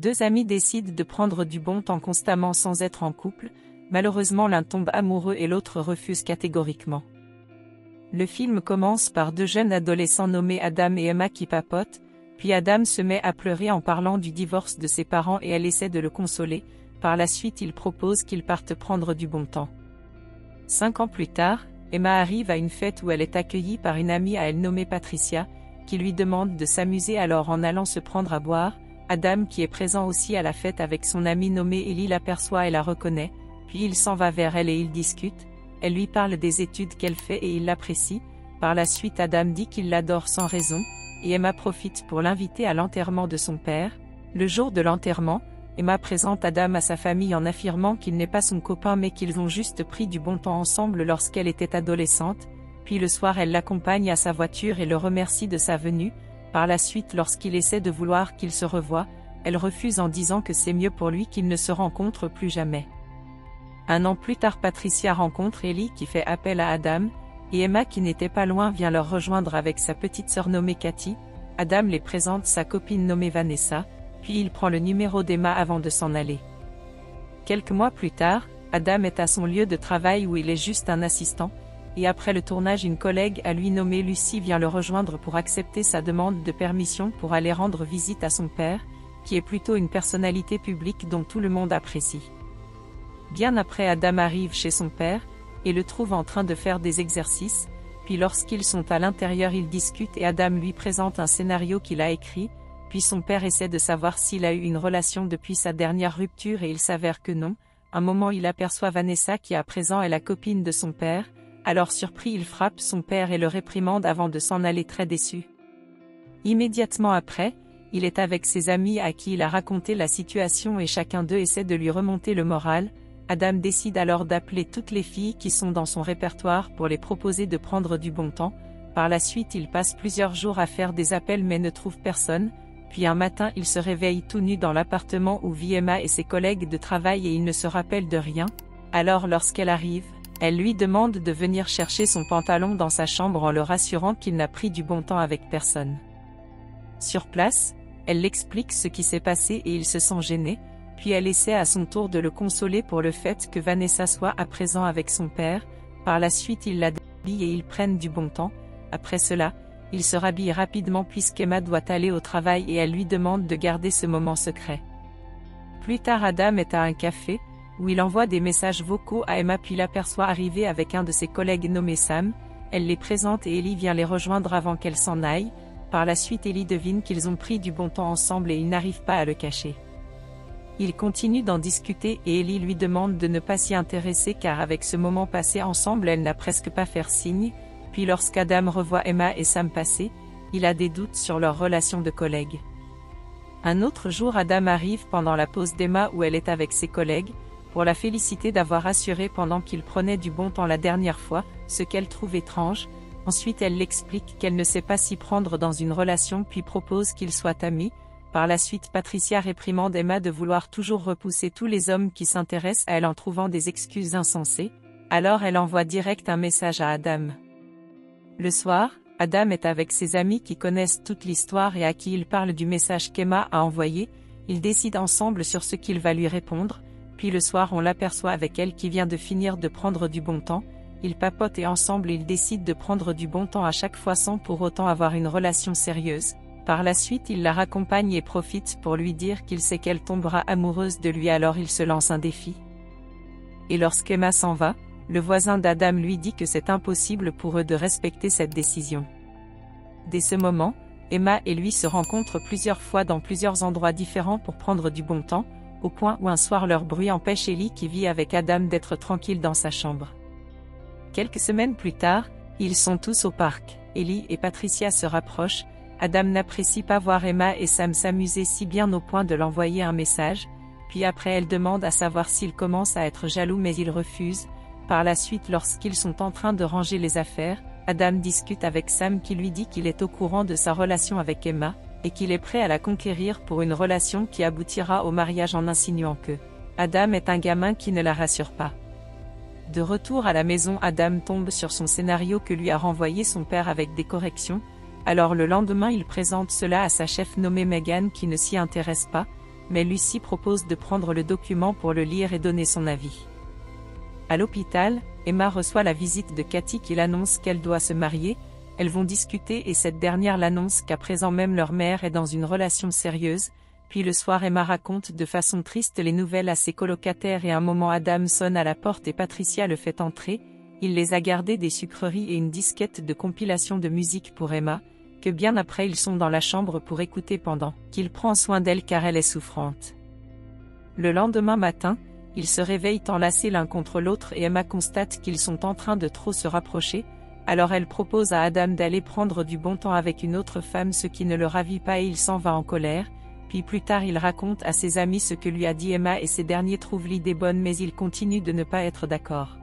Deux amis décident de prendre du bon temps constamment sans être en couple, malheureusement l'un tombe amoureux et l'autre refuse catégoriquement. Le film commence par deux jeunes adolescents nommés Adam et Emma qui papotent, puis Adam se met à pleurer en parlant du divorce de ses parents et elle essaie de le consoler. Par la suite il propose qu'ils partent prendre du bon temps. 5 ans plus tard, Emma arrive à une fête où elle est accueillie par une amie à elle nommée Patricia, qui lui demande de s'amuser alors en allant se prendre à boire. Adam qui est présent aussi à la fête avec son amie nommée Ellie l'aperçoit et la reconnaît, puis il s'en va vers elle et ils discutent. Elle lui parle des études qu'elle fait et il l'apprécie. Par la suite Adam dit qu'il l'adore sans raison, et Emma profite pour l'inviter à l'enterrement de son père. Le jour de l'enterrement, Emma présente Adam à sa famille en affirmant qu'il n'est pas son copain mais qu'ils ont juste pris du bon temps ensemble lorsqu'elle était adolescente, puis le soir elle l'accompagne à sa voiture et le remercie de sa venue. Par la suite lorsqu'il essaie de vouloir qu'ils se revoient, elle refuse en disant que c'est mieux pour lui qu'ils ne se rencontrent plus jamais. 1 an plus tard Patricia rencontre Ellie qui fait appel à Adam, et Emma qui n'était pas loin vient leur rejoindre avec sa petite sœur nommée Cathy. Adam les présente sa copine nommée Vanessa, puis il prend le numéro d'Emma avant de s'en aller. Quelques mois plus tard, Adam est à son lieu de travail où il est juste un assistant, et après le tournage une collègue à lui nommée Lucie vient le rejoindre pour accepter sa demande de permission pour aller rendre visite à son père, qui est plutôt une personnalité publique dont tout le monde apprécie. Bien après Adam arrive chez son père, et le trouve en train de faire des exercices, puis lorsqu'ils sont à l'intérieur ils discutent et Adam lui présente un scénario qu'il a écrit, puis son père essaie de savoir s'il a eu une relation depuis sa dernière rupture et il s'avère que non. Un moment il aperçoit Vanessa qui à présent est la copine de son père, alors surpris il frappe son père et le réprimande avant de s'en aller très déçu. Immédiatement après, il est avec ses amis à qui il a raconté la situation et chacun d'eux essaie de lui remonter le moral. Adam décide alors d'appeler toutes les filles qui sont dans son répertoire pour les proposer de prendre du bon temps. Par la suite il passe plusieurs jours à faire des appels mais ne trouve personne, puis un matin il se réveille tout nu dans l'appartement où vit Emma et ses collègues de travail et il ne se rappelle de rien. Alors lorsqu'elle arrive, elle lui demande de venir chercher son pantalon dans sa chambre en le rassurant qu'il n'a pris du bon temps avec personne. Sur place, elle l'explique ce qui s'est passé et il se sent gêné. Puis elle essaie à son tour de le consoler pour le fait que Vanessa soit à présent avec son père. Par la suite il la déshabille et ils prennent du bon temps. Après cela, il se rhabille rapidement puisqu'Emma doit aller au travail et elle lui demande de garder ce moment secret. Plus tard Adam est à un café, où il envoie des messages vocaux à Emma puis l'aperçoit arriver avec un de ses collègues nommé Sam. Elle les présente et Ellie vient les rejoindre avant qu'elle s'en aille. Par la suite Ellie devine qu'ils ont pris du bon temps ensemble et ils n'arrivent pas à le cacher. Ils continuent d'en discuter et Ellie lui demande de ne pas s'y intéresser car avec ce moment passé ensemble elle n'a presque pas fait signe, puis lorsqu'Adam revoit Emma et Sam passer, il a des doutes sur leur relation de collègues. Un autre jour Adam arrive pendant la pause d'Emma où elle est avec ses collègues, pour la féliciter d'avoir assuré pendant qu'il prenait du bon temps la dernière fois, ce qu'elle trouve étrange. Ensuite elle l'explique qu'elle ne sait pas s'y prendre dans une relation puis propose qu'ils soient amis. Par la suite Patricia réprimande Emma de vouloir toujours repousser tous les hommes qui s'intéressent à elle en trouvant des excuses insensées, alors elle envoie direct un message à Adam. Le soir, Adam est avec ses amis qui connaissent toute l'histoire et à qui il parle du message qu'Emma a envoyé. Ils décident ensemble sur ce qu'il va lui répondre, puis le soir on l'aperçoit avec elle qui vient de finir de prendre du bon temps. Ils papotent et ensemble ils décident de prendre du bon temps à chaque fois sans pour autant avoir une relation sérieuse. Par la suite il la raccompagne et profite pour lui dire qu'il sait qu'elle tombera amoureuse de lui alors il se lance un défi. Et lorsqu'Emma s'en va, le voisin d'Adam lui dit que c'est impossible pour eux de respecter cette décision. Dès ce moment, Emma et lui se rencontrent plusieurs fois dans plusieurs endroits différents pour prendre du bon temps, au point où un soir leur bruit empêche Ellie qui vit avec Adam d'être tranquille dans sa chambre. Quelques semaines plus tard, ils sont tous au parc, Ellie et Patricia se rapprochent. Adam n'apprécie pas voir Emma et Sam s'amuser si bien au point de l'envoyer un message, puis après elle demande à savoir s'il commence à être jaloux mais il refuse. Par la suite lorsqu'ils sont en train de ranger les affaires, Adam discute avec Sam qui lui dit qu'il est au courant de sa relation avec Emma, et qu'il est prêt à la conquérir pour une relation qui aboutira au mariage en insinuant que Adam est un gamin qui ne la rassure pas. De retour à la maison Adam tombe sur son scénario que lui a renvoyé son père avec des corrections. Alors le lendemain il présente cela à sa chef nommée Megan qui ne s'y intéresse pas. mais Lucy propose de prendre le document pour le lire et donner son avis. À l'hôpital, Emma reçoit la visite de Cathy qui l'annonce qu'elle doit se marier. Elles vont discuter et cette dernière l'annonce qu'à présent même leur mère est dans une relation sérieuse. Puis le soir Emma raconte de façon triste les nouvelles à ses colocataires et un moment Adam sonne à la porte et Patricia le fait entrer. Il les a gardés des sucreries et une disquette de compilation de musique pour Emma, que bien après ils sont dans la chambre pour écouter pendant qu'il prend soin d'elle car elle est souffrante. Le lendemain matin, ils se réveillent enlacés l'un contre l'autre et Emma constate qu'ils sont en train de trop se rapprocher, alors elle propose à Adam d'aller prendre du bon temps avec une autre femme ce qui ne le ravit pas et il s'en va en colère. Puis plus tard il raconte à ses amis ce que lui a dit Emma et ces derniers trouvent l'idée bonne mais ils continuent de ne pas être d'accord.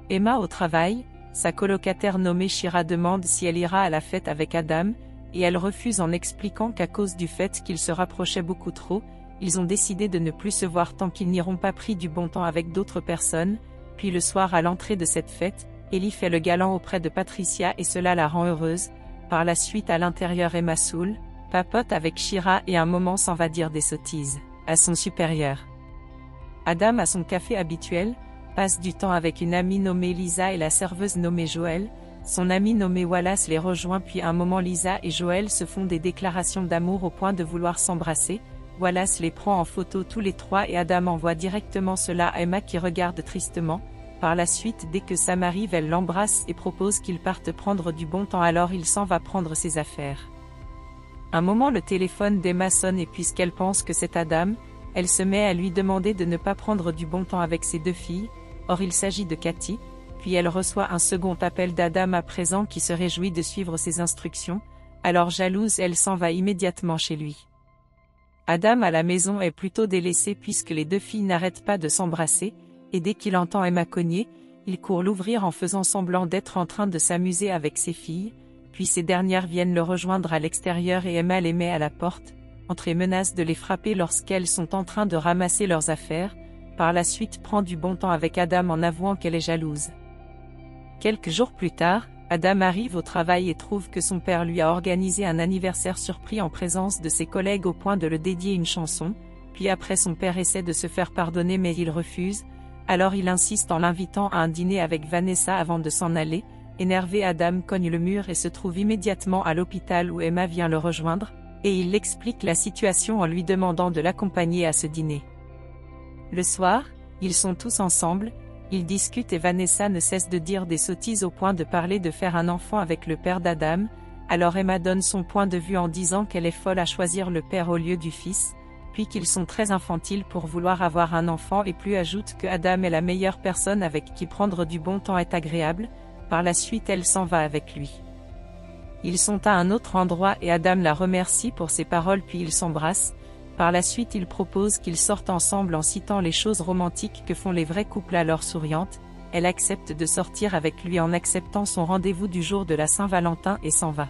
Emma au travail, sa colocataire nommée Shira demande si elle ira à la fête avec Adam, et elle refuse en expliquant qu'à cause du fait qu'ils se rapprochaient beaucoup trop, ils ont décidé de ne plus se voir tant qu'ils n'iront pas pris du bon temps avec d'autres personnes. Puis le soir à l'entrée de cette fête, Ellie fait le galant auprès de Patricia et cela la rend heureuse. Par la suite à l'intérieur Emma saoule, papote avec Shira et un moment s'en va dire des sottises à son supérieur. Adam à son café habituel, passe du temps avec une amie nommée Lisa et la serveuse nommée Joël. Son ami nommé Wallace les rejoint puis à un moment Lisa et Joël se font des déclarations d'amour au point de vouloir s'embrasser. Wallace les prend en photo tous les trois et Adam envoie directement cela à Emma qui regarde tristement. Par la suite dès que Sam arrive elle l'embrasse et propose qu'ils partent prendre du bon temps alors il s'en va prendre ses affaires. Un moment le téléphone d'Emma sonne et puisqu'elle pense que c'est Adam, elle se met à lui demander de ne pas prendre du bon temps avec ses deux filles, or il s'agit de Cathy, puis elle reçoit un second appel d'Adam à présent qui se réjouit de suivre ses instructions, alors jalouse elle s'en va immédiatement chez lui. Adam à la maison est plutôt délaissé puisque les deux filles n'arrêtent pas de s'embrasser, et dès qu'il entend Emma cogner, il court l'ouvrir en faisant semblant d'être en train de s'amuser avec ses filles, puis ces dernières viennent le rejoindre à l'extérieur et Emma les met à la porte, entre et menace de les frapper lorsqu'elles sont en train de ramasser leurs affaires, par la suite prend du bon temps avec Adam en avouant qu'elle est jalouse. Quelques jours plus tard, Adam arrive au travail et trouve que son père lui a organisé un anniversaire surpris en présence de ses collègues au point de le dédier une chanson, puis après son père essaie de se faire pardonner mais il refuse, alors il insiste en l'invitant à un dîner avec Vanessa avant de s'en aller. Énervé Adam cogne le mur et se trouve immédiatement à l'hôpital où Emma vient le rejoindre, et il explique la situation en lui demandant de l'accompagner à ce dîner. Le soir, ils sont tous ensemble, ils discutent et Vanessa ne cesse de dire des sottises au point de parler de faire un enfant avec le père d'Adam, alors Emma donne son point de vue en disant qu'elle est folle à choisir le père au lieu du fils, puis qu'ils sont très infantiles pour vouloir avoir un enfant et plus ajoute que Adam est la meilleure personne avec qui prendre du bon temps est agréable. Par la suite elle s'en va avec lui. Ils sont à un autre endroit et Adam la remercie pour ses paroles puis ils s'embrassent. Par la suite il propose qu'ils sortent ensemble en citant les choses romantiques que font les vrais couples alors souriante. Elle accepte de sortir avec lui en acceptant son rendez-vous du jour de la Saint-Valentin et s'en va.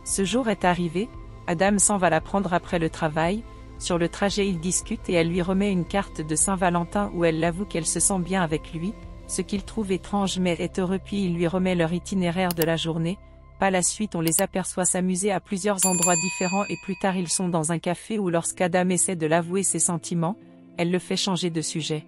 Ce jour est arrivé, Adam s'en va la prendre après le travail. Sur le trajet ils discutent et elle lui remet une carte de Saint-Valentin où elle l'avoue qu'elle se sent bien avec lui. Ce qu'il trouve étrange mais est heureux puis il lui remet leur itinéraire de la journée. Par la suite on les aperçoit s'amuser à plusieurs endroits différents et plus tard ils sont dans un café où lorsqu'Adam essaie de l'avouer ses sentiments, elle le fait changer de sujet.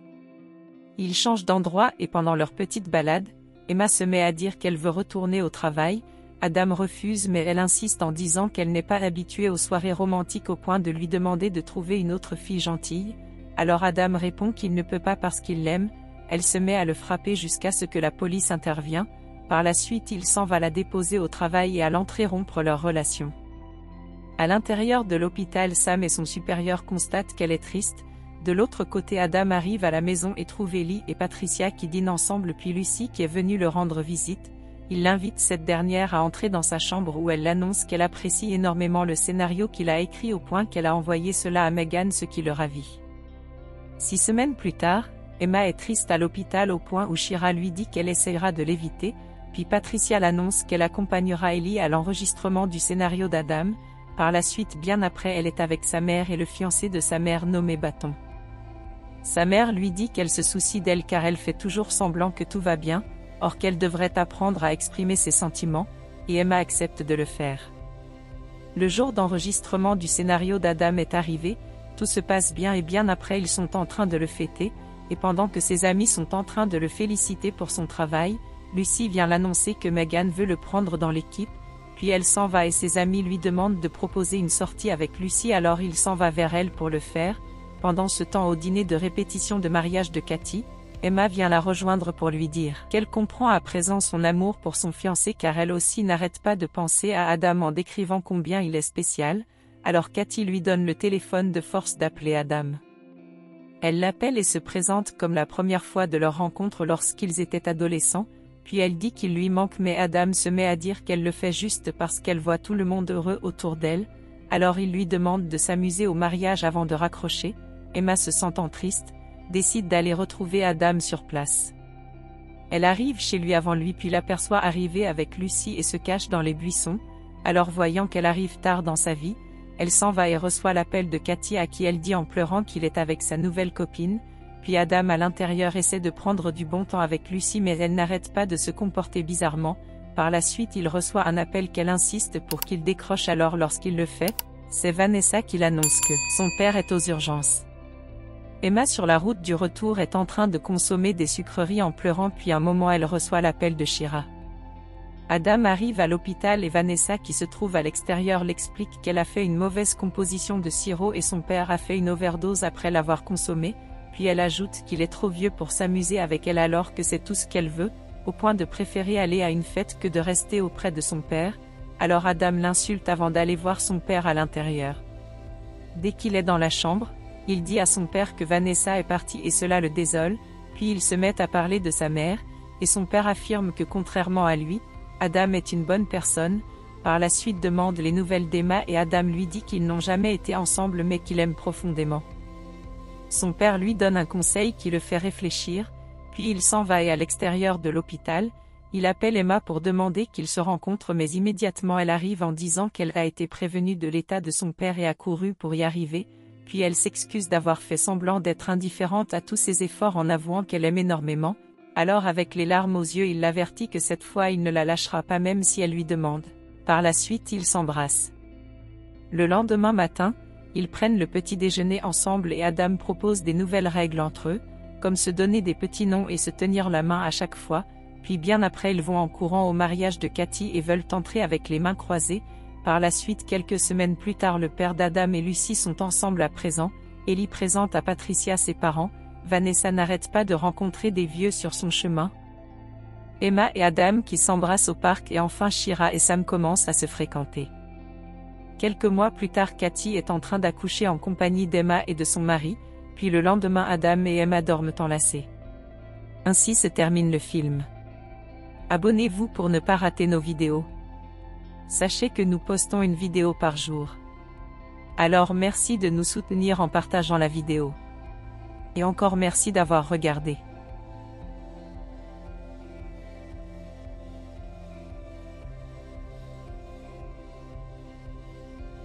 Ils changent d'endroit et pendant leur petite balade, Emma se met à dire qu'elle veut retourner au travail. Adam refuse mais elle insiste en disant qu'elle n'est pas habituée aux soirées romantiques au point de lui demander de trouver une autre fille gentille. Alors Adam répond qu'il ne peut pas parce qu'il l'aime. Elle se met à le frapper jusqu'à ce que la police intervient. Par la suite il s'en va la déposer au travail et à l'entrée rompre leur relation. À l'intérieur de l'hôpital Sam et son supérieur constatent qu'elle est triste. De l'autre côté Adam arrive à la maison et trouve Ellie et Patricia qui dînent ensemble puis Lucy qui est venue leur rendre visite. Il invite cette dernière à entrer dans sa chambre où elle l'annonce qu'elle apprécie énormément le scénario qu'il a écrit au point qu'elle a envoyé cela à Megan ce qui le ravit. 6 semaines plus tard, Emma est triste à l'hôpital au point où Shira lui dit qu'elle essaiera de l'éviter, puis Patricia l'annonce qu'elle accompagnera Ellie à l'enregistrement du scénario d'Adam. Par la suite bien après elle est avec sa mère et le fiancé de sa mère nommé Bâton. Sa mère lui dit qu'elle se soucie d'elle car elle fait toujours semblant que tout va bien, or qu'elle devrait apprendre à exprimer ses sentiments, et Emma accepte de le faire. Le jour d'enregistrement du scénario d'Adam est arrivé, Tout se passe bien et bien après ils sont en train de le fêter, et pendant que ses amis sont en train de le féliciter pour son travail, Lucy vient l'annoncer que Meghan veut le prendre dans l'équipe, puis elle s'en va et ses amis lui demandent de proposer une sortie avec Lucy alors il s'en va vers elle pour le faire. Pendant ce temps au dîner de répétition de mariage de Cathy, Emma vient la rejoindre pour lui dire qu'elle comprend à présent son amour pour son fiancé car elle aussi n'arrête pas de penser à Adam en décrivant combien il est spécial, alors Cathy lui donne le téléphone de force d'appeler Adam. Elle l'appelle et se présente comme la première fois de leur rencontre lorsqu'ils étaient adolescents, puis elle dit qu'il lui manque mais Adam se met à dire qu'elle le fait juste parce qu'elle voit tout le monde heureux autour d'elle, alors il lui demande de s'amuser au mariage avant de raccrocher. Emma se sentant triste, décide d'aller retrouver Adam sur place. Elle arrive chez lui avant lui puis l'aperçoit arriver avec Lucy et se cache dans les buissons, alors voyant qu'elle arrive tard dans sa vie, elle s'en va et reçoit l'appel de Cathy à qui elle dit en pleurant qu'il est avec sa nouvelle copine, puis Adam à l'intérieur essaie de prendre du bon temps avec Lucy mais elle n'arrête pas de se comporter bizarrement. Par la suite il reçoit un appel qu'elle insiste pour qu'il décroche alors lorsqu'il le fait, c'est Vanessa qui l'annonce que son père est aux urgences. Emma sur la route du retour est en train de consommer des sucreries en pleurant puis un moment elle reçoit l'appel de Shira. Adam arrive à l'hôpital et Vanessa qui se trouve à l'extérieur l'explique qu'elle a fait une mauvaise composition de sirop et son père a fait une overdose après l'avoir consommé, puis elle ajoute qu'il est trop vieux pour s'amuser avec elle alors que c'est tout ce qu'elle veut, au point de préférer aller à une fête que de rester auprès de son père, alors Adam l'insulte avant d'aller voir son père à l'intérieur. Dès qu'il est dans la chambre, il dit à son père que Vanessa est partie et cela le désole, puis ils se mettent à parler de sa mère, et son père affirme que contrairement à lui, Adam est une bonne personne. Par la suite demande les nouvelles d'Emma et Adam lui dit qu'ils n'ont jamais été ensemble mais qu'il aime profondément. Son père lui donne un conseil qui le fait réfléchir, puis il s'en va et à l'extérieur de l'hôpital, il appelle Emma pour demander qu'ils se rencontrent mais immédiatement elle arrive en disant qu'elle a été prévenue de l'état de son père et a couru pour y arriver, puis elle s'excuse d'avoir fait semblant d'être indifférente à tous ses efforts en avouant qu'elle aime énormément. Alors avec les larmes aux yeux il l'avertit que cette fois il ne la lâchera pas même si elle lui demande. Par la suite ils s'embrassent. Le lendemain matin, ils prennent le petit déjeuner ensemble et Adam propose des nouvelles règles entre eux, comme se donner des petits noms et se tenir la main à chaque fois, puis bien après ils vont en courant au mariage de Cathy et veulent entrer avec les mains croisées. Par la suite quelques semaines plus tard le père d'Adam et Lucy sont ensemble à présent, Ellie présente à Patricia ses parents, Vanessa n'arrête pas de rencontrer des vieux sur son chemin. Emma et Adam qui s'embrassent au parc et enfin Shira et Sam commencent à se fréquenter. Quelques mois plus tard Cathy est en train d'accoucher en compagnie d'Emma et de son mari, puis le lendemain Adam et Emma dorment enlacés. Ainsi se termine le film. Abonnez-vous pour ne pas rater nos vidéos. Sachez que nous postons une vidéo par jour. Alors merci de nous soutenir en partageant la vidéo. Et encore merci d'avoir regardé.